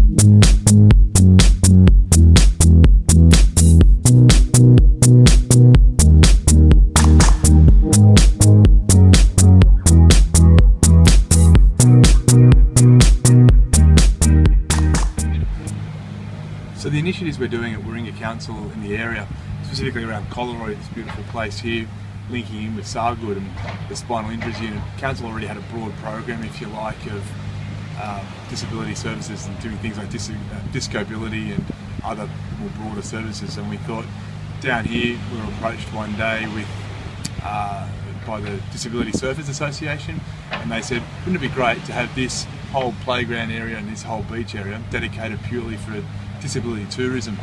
So the initiatives we're doing at Warringah Council in the area, specifically around Collaroy, this beautiful place here, linking in with Sargood and the spinal injuries unit. Council already had a broad program, if you like, of disability services and doing things like discobility and other more broader services. And we thought down here, we were approached one day with by the Disability Surfers Association, and they said, wouldn't it be great to have this whole playground area and this whole beach area dedicated purely for disability tourism?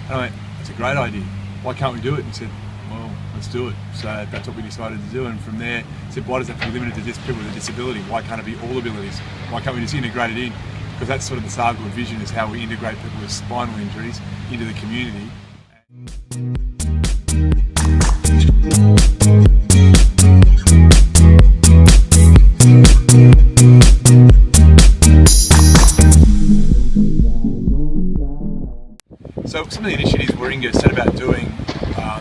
And I went, that's a great idea. Why can't we do it? And said, well, let's do it. So that's what we decided to do. And from there, said, why does it have to be limited to just people with a disability? Why can't it be all abilities? Why can't we just integrate it in? Because that's sort of the Sargood vision, is how we integrate people with spinal injuries into the community. So some of the initiatives Warringah set about doing,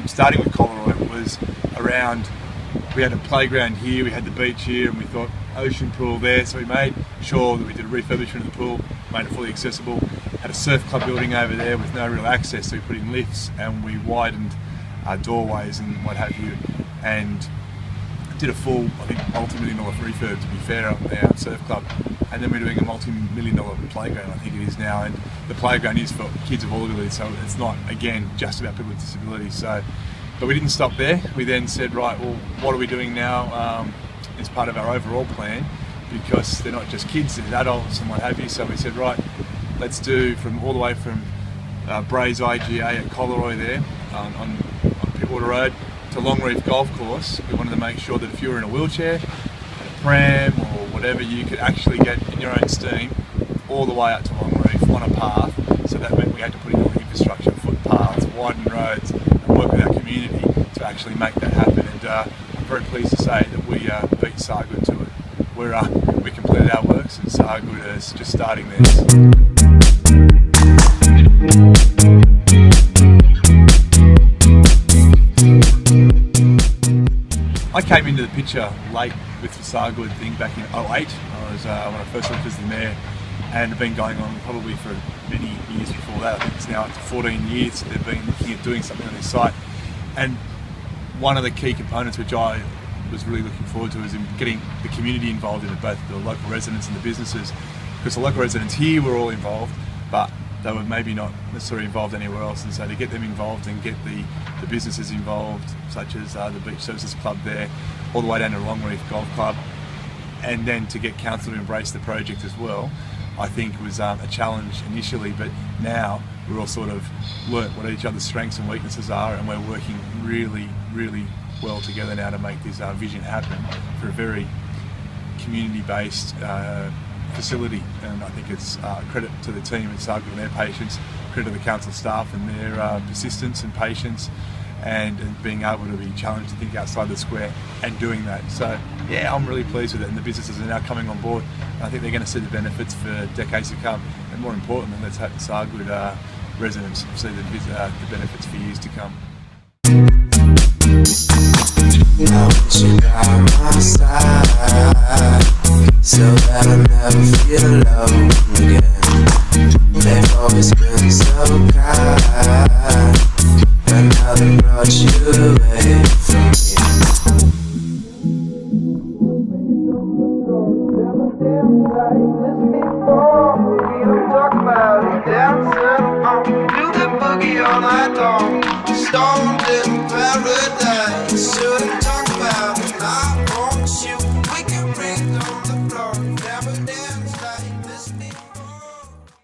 starting with Collaroy, was around, we had a playground here, we had the beach here, and we thought ocean pool there, so we made sure that we did a refurbishment of the pool, made it fully accessible, had a surf club building over there with no real access, so we put in lifts and we widened doorways and what have you, and did a full, I think, multi-million-dollar refurb, to be fair, on our surf club. And then we're doing a multi-million-dollar playground, I think it is now, and the playground is for kids of all abilities, so it's not, again, just about people with disabilities. So, but we didn't stop there. We then said, right, well, what are we doing now as part of our overall plan? Because they're not just kids, there's adults and what have you. So we said, right, let's do all the way from Bray's IGA at Collaroy there on Pittwater Road to Longreef Golf Course. We wanted to make sure that if you were in a wheelchair, a pram or whatever, you could actually get in your own steam all the way up to Longreef on a path. So that meant we had to put in all the infrastructure, footpaths, widen roads, and work with our community to actually make that happen. And I'm very pleased to say that we beat Sargood to it. We completed our works, and Sargood is just starting theirs. I came into the picture late with the Sargood thing back in 2008. I was when I first looked as the mayor, and it's been going on probably for many years before that. I think it's now up to 14 years they've been looking at doing something on this site. And one of the key components which I was really looking forward to is in getting the community involved in it, both the local residents and the businesses, because the local residents here were all involved, but they were maybe not necessarily involved anywhere else, and so to get them involved and get the businesses involved, such as the Beach Services Club there, all the way down to Longreef Golf Club, and then to get council to embrace the project as well, I think was a challenge initially, but now we're all sort of learnt what each other's strengths and weaknesses are, and we're working really, really well together now to make this vision happen for a very community-based facility. And I think it's credit to the team at Sargood and their patience, credit to the council staff and their persistence and patience, and being able to be challenged to think outside the square and doing that. So yeah, I'm really pleased with it, and the businesses are now coming on board. I think they're going to see the benefits for decades to come, and more importantly, let's hope the Sargood residents see the benefits for years to come. I want you by my side, so that I never feel alone again.